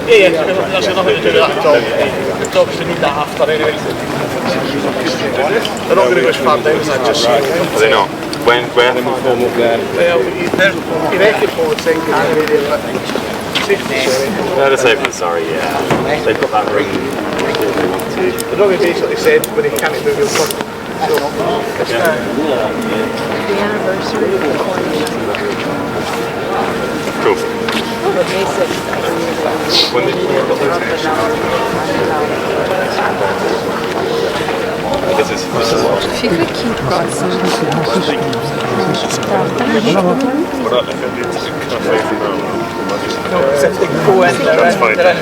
Yeah, that's nothing to do with that at all. They obviously need that after anyway. They're not going to go as far down as that just yet. Are they not? Where are they moving up there? Well, you reckon forward saying Canada, but No, the safety, sorry, yeah. They've got that ring. the dog basically said when he can't do real quick. The anniversary of the Coronation. Cool. May 6th. When did you get those? I guess this is If you could keep got some We're not looking at the cafe for now. No, since they go in, they're in.